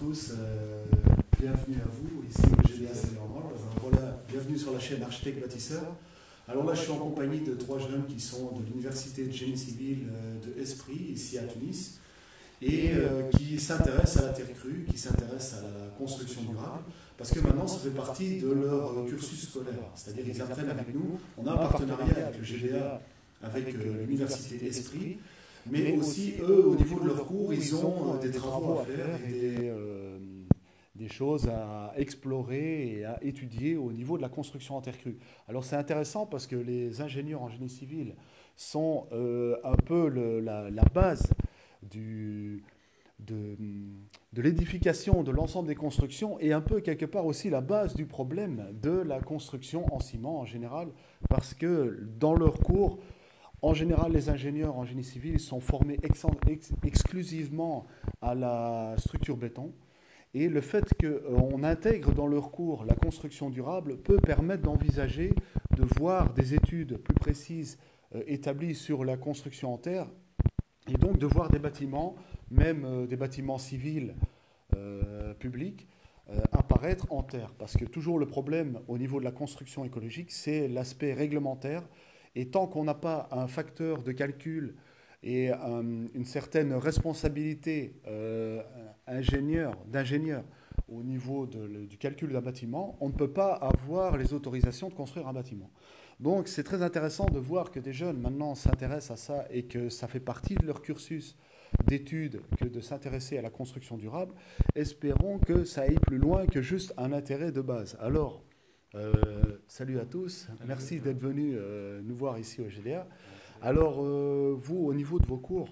tous, bienvenue à vous ici au GDA Senior. Voilà, bienvenue sur la chaîne Architecte Bâtisseur. Alors là, je suis en compagnie de trois jeunes qui sont de l'Université de Génie Civil de Esprit, ici à Tunis, et qui s'intéressent à la terre crue, qui s'intéressent à la construction durable, parce que maintenant, ça fait partie de leur cursus scolaire. C'est-à-dire qu'ils apprennent avec nous. On a un partenariat avec le GDA, avec l'Université Esprit, mais aussi, eux, au niveau de leurs cours, ils ont des travaux à faire et des choses à explorer et à étudier au niveau de la construction en terre crue. Alors c'est intéressant parce que les ingénieurs en génie civil sont un peu la base du, de l'édification de l'ensemble des constructions et un peu quelque part aussi la base du problème de la construction en ciment en général, parce que dans leurs cours, en général, les ingénieurs en génie civil sont formés exclusivement à la structure béton. Et le fait qu'on intègre dans leurs cours la construction durable peut permettre d'envisager de voir des études plus précises établies sur la construction en terre, et donc de voir des bâtiments, même des bâtiments civils publics, apparaître en terre. Parce que toujours le problème au niveau de la construction écologique, c'est l'aspect réglementaire. Et tant qu'on n'a pas un facteur de calcul et une certaine responsabilité d'ingénieur au niveau du calcul d'un bâtiment, on ne peut pas avoir les autorisations de construire un bâtiment. Donc c'est très intéressant de voir que des jeunes maintenant s'intéressent à ça et que ça fait partie de leur cursus d'études que de s'intéresser à la construction durable. Espérons que ça aille plus loin que juste un intérêt de base. Alors, salut à tous, merci d'être venus nous voir ici au GDA. Alors, vous, au niveau de vos cours,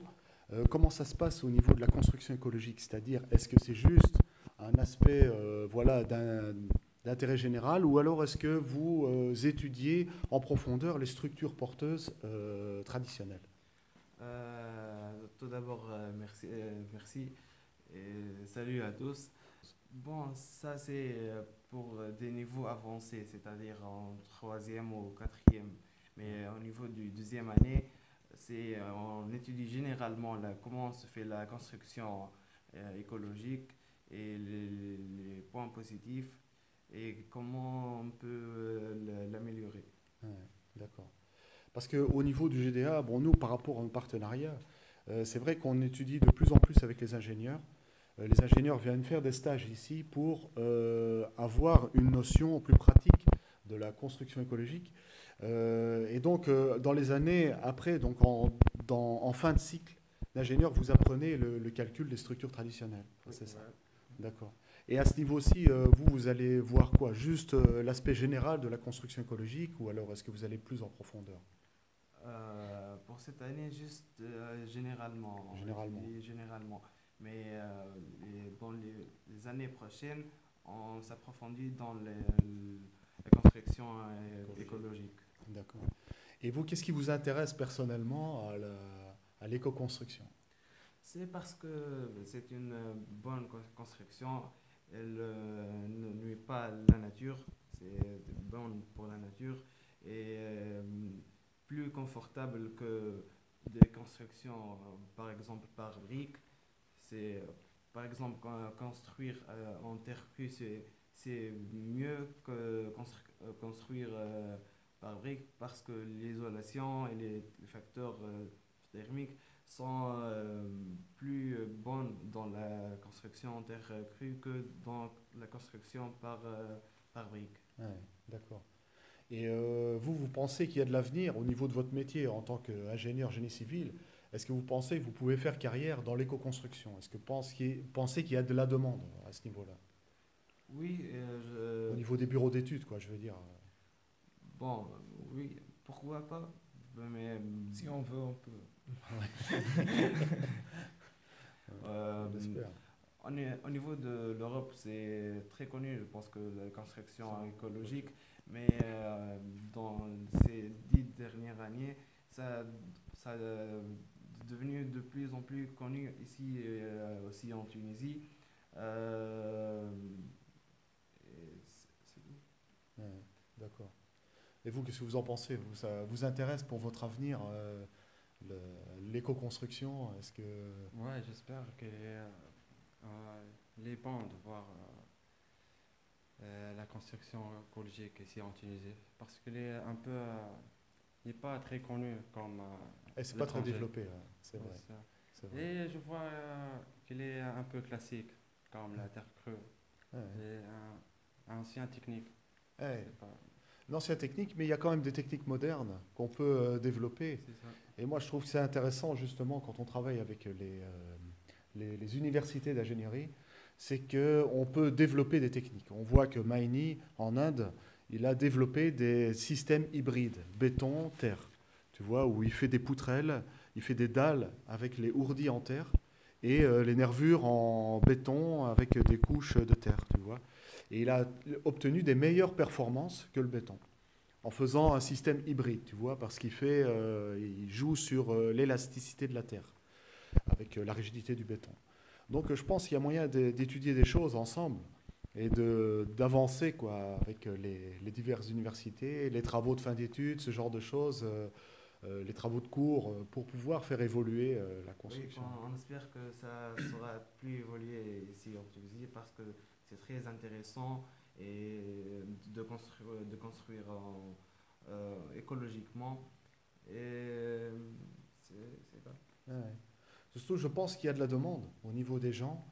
comment ça se passe au niveau de la construction écologique? C'est-à-dire, est-ce que c'est juste un aspect voilà, d'intérêt général, ou alors est-ce que vous étudiez en profondeur les structures porteuses traditionnelles? Tout d'abord, merci et salut à tous. Bon, ça c'est pour des niveaux avancés, c'est-à-dire en troisième ou quatrième. Mais au niveau du deuxième année, on étudie généralement comment se fait la construction écologique et les points positifs et comment on peut l'améliorer. Ouais, d'accord. Parce qu'au niveau du GDA, bon, nous, par rapport à un partenariat, c'est vrai qu'on étudie de plus en plus avec les ingénieurs. Les ingénieurs viennent faire des stages ici pour avoir une notion plus pratique de la construction écologique. Et donc, dans les années après, donc en fin de cycle d'ingénieur, vous apprenez le calcul des structures traditionnelles. Oui, C'est ça. ouais. D'accord. Et à ce niveau-ci, vous allez voir quoi? Juste l'aspect général de la construction écologique, ou alors est-ce que vous allez plus en profondeur? Pour cette année, juste généralement, on Généralement. étudie généralement. Mais dans les années prochaines, on s'approfondit dans la construction écologique. D'accord. Et vous, qu'est-ce qui vous intéresse personnellement à l'éco-construction? C'est parce que c'est une bonne construction, elle ne nuit pas à la nature, c'est bon pour la nature et plus confortable que des constructions, par exemple par briques. C'est par exemple construire en terre crue, c'est mieux que construire par briques parce que l'isolation et les facteurs thermiques sont plus bons dans la construction en terre crue que dans la construction par briques. Ouais, d'accord. Et vous, vous pensez qu'il y a de l'avenir au niveau de votre métier en tant qu'ingénieur génie civil? Est-ce que vous pensez que vous pouvez faire carrière dans l'éco-construction? Est-ce que vous pensez qu'il y a de la demande à ce niveau-là? Oui, Au niveau des bureaux d'études, quoi, je veux dire. bon, oui, pourquoi pas, mais Si on veut, on peut. euh, J'espère. au niveau de l'Europe, c'est très connu, je pense que la construction écologique, mais dans ces 10 dernières années, ça, ça devenu de plus en plus connu ici aussi en Tunisie. Euh, et c'est tout. Ouais, d'accord. Et vous, qu'est-ce que vous en pensez? Vous, ça vous intéresse pour votre avenir, l'éco-construction? Est-ce que... Ouais, j'espère que il est bon de voir la construction écologique ici en Tunisie parce qu'il est un peu, il n'est pas très connu comme Et c'est pas très l'étranger. développé, hein, c'est Ouais, vrai. c'est ça. C'est vrai. Et je vois qu'il est un peu classique, comme la terre creuse. Ouais. C'est un ancien technique. Ouais. C'est pas, L'ancienne technique, mais il y a quand même des techniques modernes qu'on peut développer. c'est ça. Et moi, je trouve que c'est intéressant, justement, quand on travaille avec les universités d'ingénierie, c'est qu'on peut développer des techniques. On voit que Maini, en Inde, il a développé des systèmes hybrides, béton, terre. Tu vois, où il fait des poutrelles, il fait des dalles avec les ourdis en terre et les nervures en béton avec des couches de terre, tu vois. Et il a obtenu des meilleures performances que le béton en faisant un système hybride, tu vois, parce il joue sur l'élasticité de la terre avec la rigidité du béton. Donc je pense qu'il y a moyen d'étudier des choses ensemble et d'avancer quoi avec les diverses universités, les travaux de fin d'études, ce genre de choses, les travaux de cours pour pouvoir faire évoluer la Oui, construction. on espère que ça sera plus évolué ici en Tunisie parce que c'est très intéressant et de construire écologiquement. Et c'est ça. Ouais. Surtout, je pense qu'il y a de la demande au niveau des gens.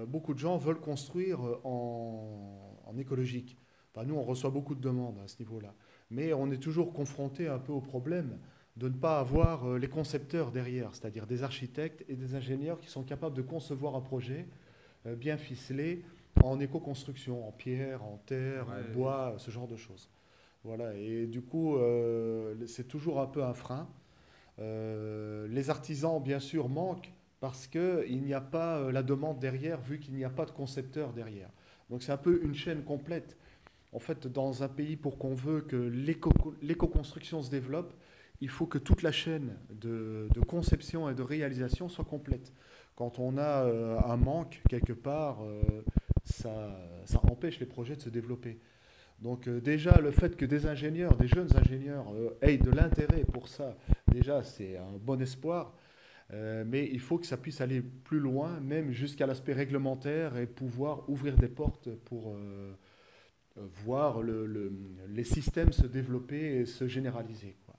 Beaucoup de gens veulent construire en écologique. Enfin, nous, on reçoit beaucoup de demandes à ce niveau-là. Mais on est toujours confronté un peu au problème de ne pas avoir les concepteurs derrière, c'est-à-dire des architectes et des ingénieurs qui sont capables de concevoir un projet bien ficelé en éco-construction, en pierre, en terre, en Ouais, bois, ce genre de choses. Voilà, et du coup, c'est toujours un peu un frein. Les artisans, bien sûr, manquent parce qu'il n'y a pas la demande derrière, vu qu'il n'y a pas de concepteur derrière. Donc c'est un peu une chaîne complète. En fait, dans un pays, pour qu'on veut que l'éco-construction se développe, il faut que toute la chaîne de conception et de réalisation soit complète. Quand on a un manque quelque part, ça empêche les projets de se développer. Donc déjà, le fait que des ingénieurs, des jeunes ingénieurs aient de l'intérêt pour ça, déjà, c'est un bon espoir. Mais il faut que ça puisse aller plus loin, même jusqu'à l'aspect réglementaire et pouvoir ouvrir des portes pour voir les systèmes se développer et se généraliser, quoi.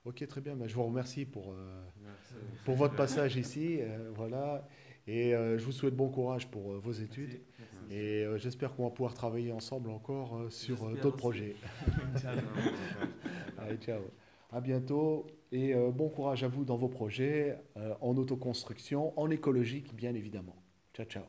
Ok, très bien. Ben, je vous remercie Merci. pour votre passage ici. Voilà. Et je vous souhaite bon courage pour vos études. Merci. Et j'espère qu'on va pouvoir travailler ensemble encore sur J'espère d'autres aussi. projets. Inch'Allah. Allez, ciao. À bientôt et bon courage à vous dans vos projets en autoconstruction, en écologique, bien évidemment. Ciao, ciao.